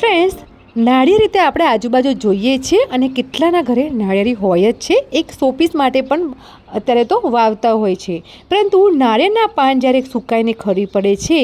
Friends, નાળિયેર રીતે આપણે આજુબાજુ જોઈએ છીએ અને કેટલાના ઘરે નાળિયેરી હોય જ છે. એક શોપીસ માટે પણ અત્યારે તો વાવતા હોય છે. પરંતુ નાળિયેરના પાન જ્યારે સુકાઈને ખરી પડે છે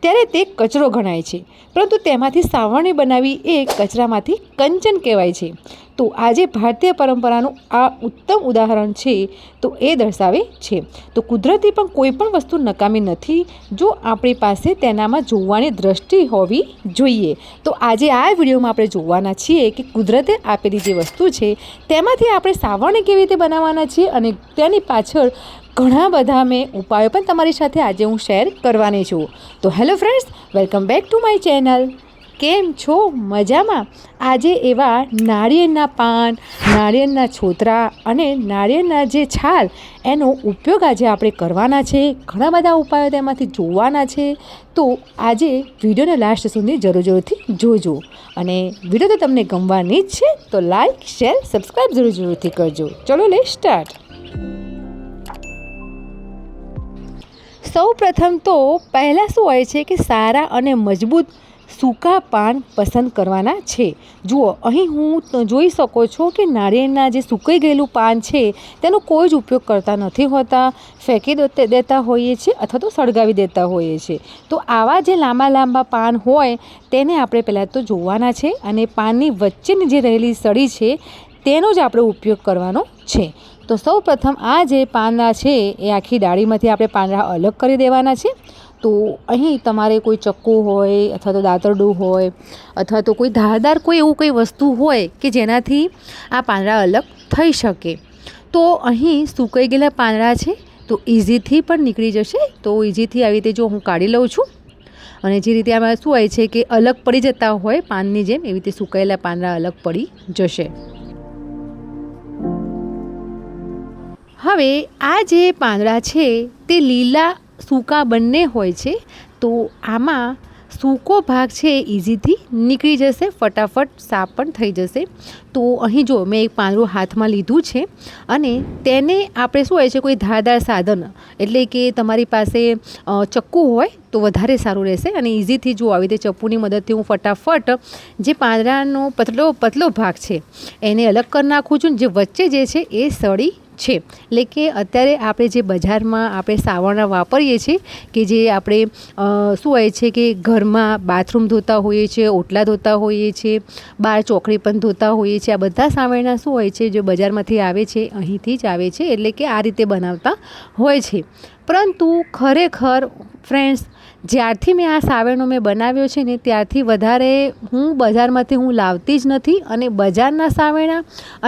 ત્યારે તે કચરો ગણાય છે. પરંતુ તેમાંથી સાવરણી બનાવી એ કચરામાંથી કંચન કહેવાય છે. તો આજે ભારતીય પરંપરાનું આ ઉત્તમ ઉદાહરણ છે તો એ દર્શાવે છે. તો કુદરતી પણ કોઈ પણ વસ્તુ નકામી નથી જો આપણી પાસે તેનામાં જોવાની દ્રષ્ટિ હોવી જોઈએ. તો આજે આ વિડીયોમાં આપણે જોવાના છીએ કે કુદરતે આપેલી જે વસ્તુ છે તેમાંથી આપણે સાવરણી કેવી રીતે બનાવવાના છીએ અને તેની પાછળ ઘણા બધા મેં ઉપાયો પણ તમારી સાથે આજે હું શેર કરવાની છું. તો hello friends, welcome back to my channel. કેમ છો? મજામાં? આજે એવા નાળિયેરના પાન, નાળિયેરના છોતરા અને નાળિયેરના જે છાલ એનો ઉપયોગ આજે આપણે કરવાના છે. ઘણા બધા ઉપાયો તેમાંથી જોવાના છે. તો આજે વિડીયોને લાસ્ટ સુધી જરૂરથી જોજો અને વિડીયો તો તમને ગમવાની જ છે તો લાઈક, શેર, સબસ્ક્રાઈબ જરૂરથી કરજો. ચલો લે સ્ટાર્ટ. સૌ પ્રથમ તો પહેલાં શું હોય છે કે સારા અને મજબૂત સૂકા પાન પસંદ કરવાના છે. જુઓ, અહીં હું જોઈ શકો છો કે નાળિયેરના જે સુકાઈ ગયેલું પાન છે તેનો કોઈ જ ઉપયોગ કરતા નથી હોતા. ફેંકી દેતા હોઈએ છીએ અથવા તો સળગાવી દેતા હોઈએ છીએ. તો આવા જે લાંબા લાંબા પાન હોય તેને આપણે પહેલાં તો જોવાના છે અને પાનની વચ્ચેની જે રહેલી સળી છે તેનો જ આપણે ઉપયોગ કરવાનો છે. તો સૌ પ્રથમ આ જે પાંદડા છે એ આખી ડાળીમાંથી આપણે પાંદડા અલગ કરી દેવાના છે. તો અહીં તમારે કોઈ ચક્કુ હોય અથવા તો દાતરડું હોય અથવા તો કોઈ ધારદાર કોઈ એવું કંઈ વસ્તુ હોય કે જેનાથી આ પાંદડા અલગ થઈ શકે. તો અહીં સુકાઈ ગયેલા પાંદડા છે તો ઇઝીથી પણ નીકળી જશે. તો ઇઝીથી આવી રીતે જો હું કાઢી લઉં છું અને જે રીતે આમાં શું હોય છે કે અલગ પડી જતા હોય પાનની જેમ એવી રીતે સુકાયેલા પાંદડા અલગ પડી જશે. હવે આ જે પાંદડા છે તે લીલા સૂકા બંને હોય છે. તો આમાં સૂકો ભાગ છે ઇઝીથી નીકળી જશે, ફટાફટ સાફ પણ થઈ જશે. તો અહીં જો મેં એક પાંદડું હાથમાં લીધું છે અને તેને આપણે શું હોય છે કોઈ ધારદાર સાધન એટલે કે તમારી પાસે ચક્કુ હોય તો વધારે સારું રહેશે અને ઇઝીથી જો આવી રીતે ચપ્પુની મદદથી હું ફટાફટ જે પાંદડાનો પતલો ભાગ છે એને અલગ કરી નાખું છું. જે વચ્ચે જે છે એ સળી છે એટલે કે અત્યારે આપણે જે બજારમાં આપણે સાવરણા વાપરીએ છીએ કે જે આપણે શું હોય છે કે ઘરમાં બાથરૂમ ધોતા હોઈએ છીએ, ઓટલા ધોતા હોઈએ છીએ, બહાર ચોકડી પણ ધોતા હોઈએ છીએ. આ બધા સાવરણા શું હોય છે જે બજારમાંથી આવે છે અહીંથી જ આવે છે એટલે કે આ રીતે બનાવતા હોય છે. પરંતુ ખરેખર ફ્રેન્ડ્સ, જ્યારથી મેં આ સાવરણો મેં બનાવ્યો છે ને ત્યારથી વધારે હું બજારમાંથી હું લાવતી જ નથી અને બજારના સાવરણા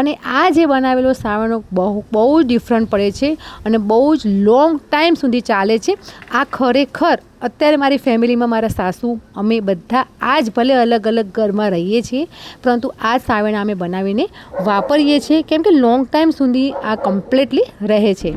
અને આ જે બનાવેલો સાવરણો બહુ જ ડિફરન્ટ પડે છે અને બહુ જ લોંગ ટાઈમ સુધી ચાલે છે. આ ખરેખર અત્યારે મારી ફેમિલીમાં મારા સાસુ અમે બધા આ જ ભલે અલગ અલગ ઘરમાં રહીએ છીએ પરંતુ આ જ સાવરણા અમે બનાવીને વાપરીએ છીએ કેમ કે લોંગ ટાઈમ સુધી આ કમ્પ્લીટલી રહે છે.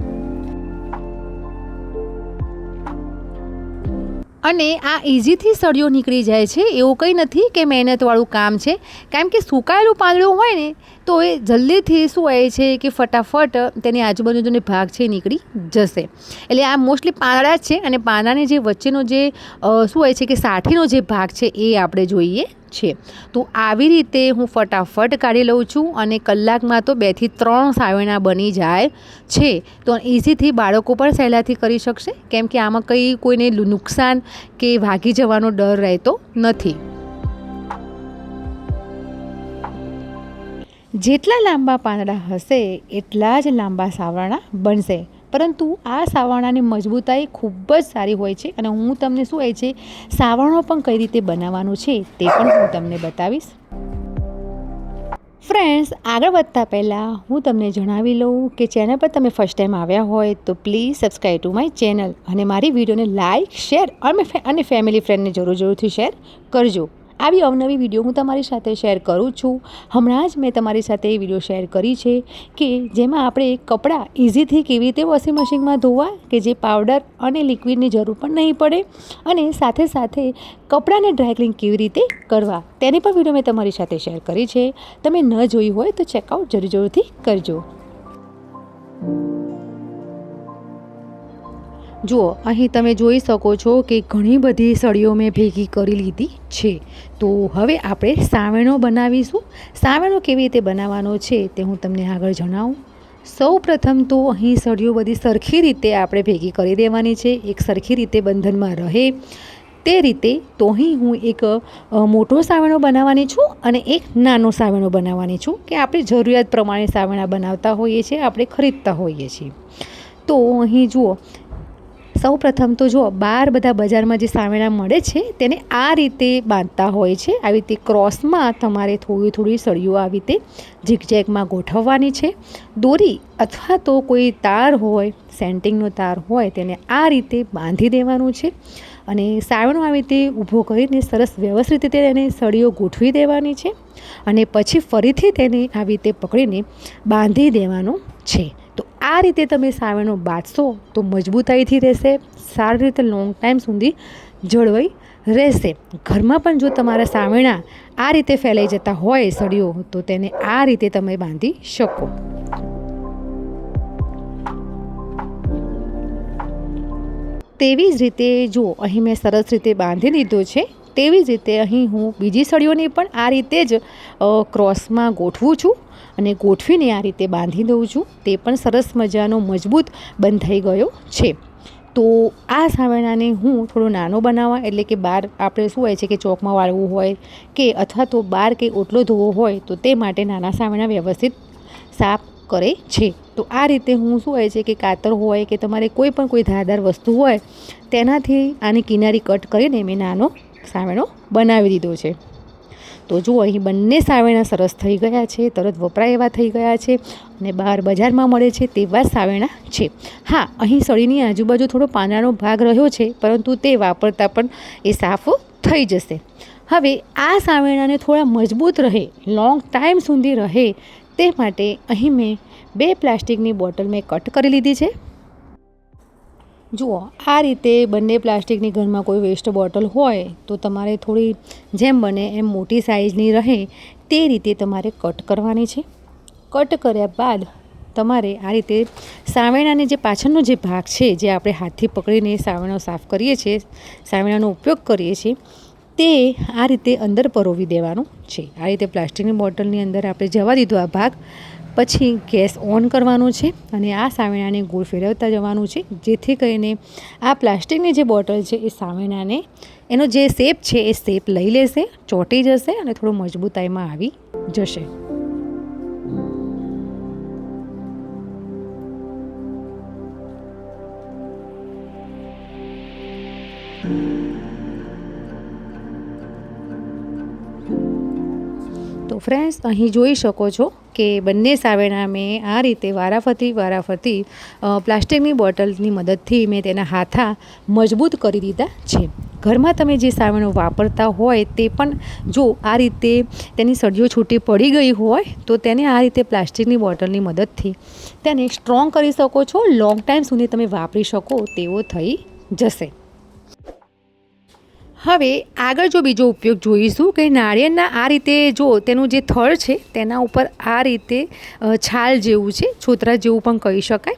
અને આ ઇઝીથી સળિયો નીકળી જાય છે. એવું કંઈ નથી કે મહેનતવાળું કામ છે. કારણ કે સુકાયેલું પાંદડું હોય ને તો એ જલ્દીથી શું હોય છે કે ફટાફટ તેની આજુબાજુનો ભાગ છે નીકળી જશે. એટલે આ મોસ્ટલી પાંદડા જ છે અને પાંદડાની જે વચ્ચેનો જે શું હોય છે કે સાઠીનો જે ભાગ છે એ આપણે જોઈએ છે. તો આવી રીતે હું ફટાફટ કાઢી લઉં છું અને કલાકમાં તો 2 થી 3 સાવરણા બની જાય છે. તો ઇઝીથી બાળકો પણ સહેલાથી કરી શકશે કેમ કે આમાં કંઈ કોઈને નુકસાન કે ભાગી જવાનો ડર રહેતો નથી. જેટલા લાંબા પાંદડા હશે એટલા જ લાંબા સાવરણા બનશે. પરંતુ આ સાવરણાની મજબૂતાઈ ખૂબ જ સારી હોય છે અને હું તમને શું હોય છે સાવરણો પણ કઈ રીતે બનાવવાનું છે તે પણ હું તમને બતાવીશ. ફ્રેન્ડ્સ, આગળ વધતા પહેલાં હું તમને જણાવી લઉં કે ચેનલ પર તમે ફર્સ્ટ ટાઈમ આવ્યા હોય તો please subscribe to my channel અને મારી વિડીયોને લાઇક, શેર અને ફેમિલી ફ્રેન્ડને જરૂરથી શેર કરજો. આવી અવનવી વિડીયો હું તમારી સાથે શેર કરું છું. હમણાં જ મેં તમારી સાથે એ વિડીયો શેર કરી છે કે જેમાં આપણે કપડાં ઇઝીથી કેવી રીતે વોશિંગ મશીનમાં ધોવા કે જે પાવડર અને લિક્વિડની જરૂર પણ નહીં પડે અને સાથે સાથે કપડાંને ડ્રાય ક્લીન કેવી રીતે કરવા તેની પણ વિડીયો મેં તમારી સાથે શેર કરી છે. તમે ન જોઈ હોય તો ચેકઆઉટ જરૂરથી કરજો. જુઓ, અહીં તમે જોઈ શકો છો કે ઘણી બધી સળીઓ મેં ભેગી કરી લીધી છે. તો હવે આપણે સાવેણો બનાવીશું. સાવેણો કેવી રીતે બનાવવાનો છે તે હું તમને આગળ જણાવું. સૌ પ્રથમ તો અહીં સળીઓ બધી સરખી રીતે આપણે ભેગી કરી દેવાની છે, એક સરખી રીતે બંધનમાં રહે તે રીતે. તો અહીં હું એક મોટો સાવેણો બનાવવાની છું અને એક નાનો સાવેણો બનાવવાની છું, કે આપણે જરૂરિયાત પ્રમાણે સાવેણા બનાવતા હોઈએ છીએ, આપણે ખરીદતા હોઈએ છીએ. તો અહીં જુઓ, સૌ પ્રથમ તો જુઓ, બધા બજારમાં જે સાવેણા મળે છે તેને આ રીતે બાંધતા હોય છે. આવી રીતે ક્રોસમાં તમારે થોડી સળીઓ આવી રીતે ઝીગઝેગમાં ગોઠવવાની છે. દોરી અથવા તો કોઈ તાર હોય, સેન્ટિંગનો તાર હોય, તેને આ રીતે બાંધી દેવાનું છે અને સાવેણો આવી રીતે ઊભો કરીને સરસ વ્યવસ્થિત રીતે તેને સળીઓ ગોઠવી દેવાની છે અને પછી ફરીથી તેને આવી રીતે પકડીને બાંધી દેવાનું છે. તો આ રીતે તમે સાવેણો બાંધશો તો મજબૂતાઈથી રહેશે, સારી રીતે લોંગ ટાઈમ સુધી જળવાઈ રહેશે. ઘરમાં પણ જો તમારા સાવેણા આ રીતે ફેલાઈ જતા હોય સળીઓ, તો તેને આ રીતે તમે બાંધી શકો. તેવી જ રીતે જો અહીં મેં સરસ રીતે બાંધી દીધો છે, તેવી જ રીતે અહીં હું બીજી સળીઓને પણ આ રીતે જ ક્રોસમાં ગોઠવું છું અને ગોઠવીને આ રીતે બાંધી દઉં છું. તે પણ સરસ મજાનો મજબૂત બંધાઈ ગયો છે. તો આ સાવેણાને હું થોડો નાનો બનાવવા, એટલે કે બહાર આપણે શું હોય છે કે ચોકમાં વાળવું હોય કે અથવા તો બહાર કે ઓટલો ધોવો હોય, તો તે માટે નાના સાવેણા વ્યવસ્થિત સાફ કરે છે. તો આ રીતે હું શું હોય છે કે કાતર હોય કે તમારે કોઈ ધારદાર વસ્તુ હોય તેનાથી આની કિનારી કટ કરીને મેં નાનો સાવેણો બનાવી દીધો છે. તો જુઓ, અહીં બંને સાવેણા સરસ થઈ ગયા છે, તરત વપરાય એવા થઈ ગયા છે અને બહાર બજારમાં મળે છે તેવા સાવેણા છે. હા, અહીં સળીની આજુબાજુ થોડો પાંદડાનો ભાગ રહ્યો છે, પરંતુ તે વાપરતા પણ એ સાફ થઈ જશે. હવે આ સાવેણાને થોડા મજબૂત રહે, લોંગ ટાઈમ સુધી રહે તે માટે અહીં મેં 2 પ્લાસ્ટિકની બોટલ મેં કટ કરી લીધી છે. જુઓ, આ રીતે બંને પ્લાસ્ટિકની ઘરમાં કોઈ વેસ્ટ બોટલ હોય તો તમારે થોડી જેમ બને એમ મોટી સાઇઝની રહે તે રીતે તમારે કટ કરવાની છે. કટ કર્યા બાદ તમારે આ રીતે સાવેણાને જે પાછળનો જે ભાગ છે, જે આપણે હાથથી પકડીને સાવેણો સાફ કરીએ છીએ, સાવેણાનો ઉપયોગ કરીએ છીએ, તે આ રીતે અંદર પરોવી દેવાનું છે. આ રીતે પ્લાસ્ટિકની બોટલની અંદર આપણે જવા દીધો આ ભાગ. પછી ગેસ ઓન કરવાનો છે અને આ સાવેણાને ગોળ ફેરવતા જવાનું છે, જેથી કરીને આ પ્લાસ્ટિકની જે બોટલ છે એ સાવેણાને એનો જે શેપ છે એ શેપ લઈ લેશે, ચોંટી જશે અને થોડો મજબૂતાઈમાં આવી જશે. તો ફ્રેન્ડ્સ, અહીં જોઈ શકો છો કે બંને સાવેણા મેં આ રીતે વારાફરતી પ્લાસ્ટિકની બોટલની મદદથી મેં તેના હાથા મજબૂત કરી દીધા છે. ઘરમાં તમે જે સાવેણો વાપરતા હોય તે પણ જો આ રીતે તેની સળીઓ છૂટી પડી ગઈ હોય તો તેને આ રીતે પ્લાસ્ટિકની બોટલની મદદથી તેને સ્ટ્રોંગ કરી શકો છો. લોંગ ટાઈમ સુધી તમે વાપરી શકો તેવો થઈ જશે. હવે આગળ જો બીજો ઉપયોગ જોઈશું કે નાળિયેરના આ રીતે જો તેનું જે થડ છે તેના ઉપર આ રીતે છાલ જેવું છે, છોતરા જેવું પણ કહી શકાય.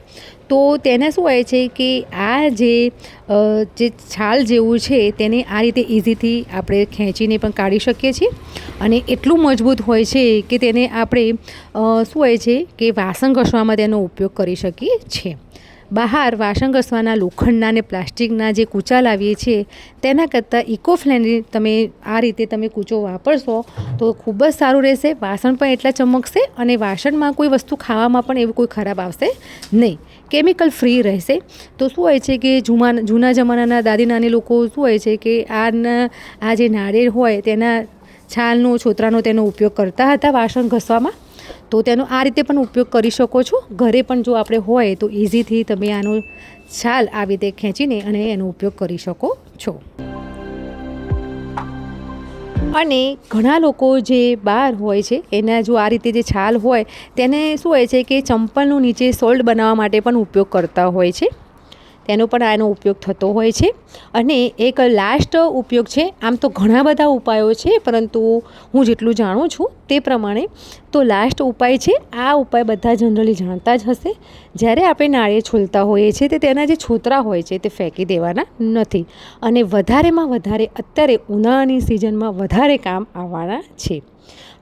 તો તેને શું હોય છે કે આ જે છાલ જેવું છે તેને આ રીતે ઇઝીથી આપણે ખેંચીને પણ કાઢી શકીએ છીએ અને એટલું મજબૂત હોય છે કે તેને આપણે શું હોય છે કે વાસણ ઘસવામાં તેનો ઉપયોગ કરી શકીએ છીએ. બહાર વાસણ ઘસવાના લોખંડના અને પ્લાસ્ટિકના જે કૂચા લાવીએ છીએ તેના કરતાં ઇકો ફ્રેન્ડલી તમે આ રીતે તમે કૂચો વાપરશો તો ખૂબ જ સારું રહેશે. વાસણ પણ એટલા ચમકશે અને વાસણમાં કોઈ વસ્તુ ખાવામાં પણ એવું કોઈ ખરાબ આવશે નહીં, કેમિકલ ફ્રી રહેશે. તો શું હોય છે કે જૂના જમાનાના દાદી નાની લોકો શું હોય છે કે આ જે નાળિયેર હોય તેના છાલનો, છોતરાનો તેનો ઉપયોગ કરતા હતા વાસણ ઘસવામાં. તો તેનો આ રીતે પણ ઉપયોગ કરી શકો છો. ઘરે પણ જો આપણે હોય તો ઇઝીથી તમે આનો છાલ આવી રીતે ખેંચીને અને એનો ઉપયોગ કરી શકો છો. અને ઘણા લોકો જે બહાર હોય છે એના જો આ રીતે જે છાલ હોય તેને શું હોય છે કે ચંપલનું નીચે સોલ્ડ બનાવવા માટે પણ ઉપયોગ કરતા હોય છે. તેનો પણ આનો ઉપયોગ થતો હોય છે. અને એક લાસ્ટ ઉપયોગ છે, આમ તો ઘણા બધા ઉપાયો છે, પરંતુ હું જેટલું જાણું છું તે પ્રમાણે તો લાસ્ટ ઉપાય છે. આ ઉપાય બધા જનરલી જાણતા જ હશે. જ્યારે આપણે નાળિયેર છોલતા હોઈએ છીએ તે તેના જે છોતરા હોય છે તે ફેંકી દેવાના નથી, અને વધારેમાં વધારે અત્યારે ઉનાળાની સિઝનમાં વધારે કામ આવવાના છે.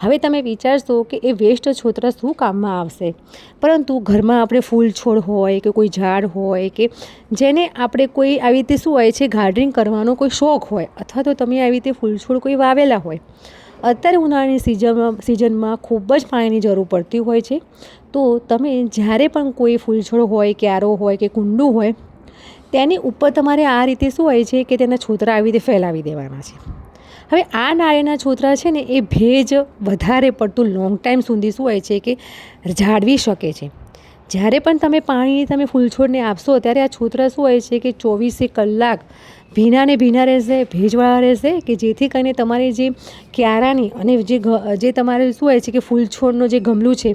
હવે તમે વિચારશો કે એ વેસ્ટ છોતરા શું કામમાં આવશે, પરંતુ ઘરમાં આપણે ફૂલ છોડ હોય કે કોઈ ઝાડ હોય કે જેને આપણે કોઈ આવી રીતે શું હોય છે ગાર્ડનિંગ કરવાનો કોઈ શોખ હોય, અથવા તો તમે આવી રીતે ફૂલ છોડ કોઈ વાવેલા હોય, અત્યારે ઉનાળાની સિઝનમાં ખૂબ જ પાણીની જરૂર પડતી હોય છે. તો તમે જ્યારે પણ કોઈ ફૂલ છોડ હોય, ક્યારો હોય કે કુંડું હોય, તેની ઉપર તમારે આ રીતે શું હોય છે કે તેના છોતરા આવી રીતે ફેલાવી દેવાના છે. હવે આ નાળિયેરના છોતરા છે ને એ ભેજ વધારે પડતું લોંગ ટાઈમ સુધી શું હોય છે કે જાળવી શકે છે. જ્યારે પણ તમે પાણી તમે ફૂલ છોડને આપશો ત્યારે આ છોતરા શું હોય છે કે 24 કલાક ભીના ને ભીના રહેશે, ભેજવાળા રહેશે, કે જેથી કરીને તમારી જે ક્યારાની અને જે તમારે શું હોય છે કે ફૂલ છોડનો જે ગમલું છે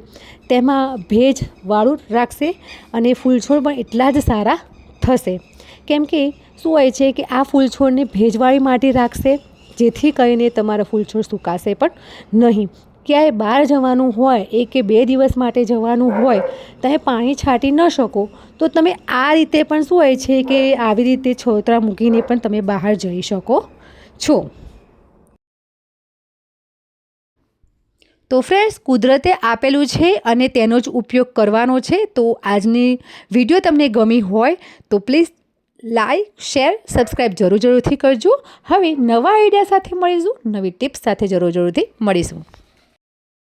તેમાં ભેજવાળું રાખશે, અને ફૂલ છોડ પણ એટલા જ સારા થશે. કેમ કે શું હોય છે કે આ ફૂલ છોડને ભેજવાળી માટી રાખશે, જેથી કરીને તમારા ફૂલ છોડ સુકાશે પણ નહીં. ક્યાંય બહાર જવાનું હોય, 1 કે 2 દિવસ માટે જવાનું હોય, તમે પાણી છાંટી ન શકો, તો તમે આ રીતે પણ શું હોય છે કે આવી રીતે છોતરા મૂકીને પણ તમે બહાર જઈ શકો છો. તો ફ્રેન્ડ્સ, કુદરતે આપેલું છે અને તેનો જ ઉપયોગ કરવાનો છે. તો આજની વિડીયો તમને ગમી હોય તો પ્લીઝ લાઈક, શેર, સબસ્ક્રાઈબ જરૂરથી કરજો. હવે નવા આઈડિયા સાથે મળીશું, નવી ટિપ્સ સાથે જરૂરથી મળીશું.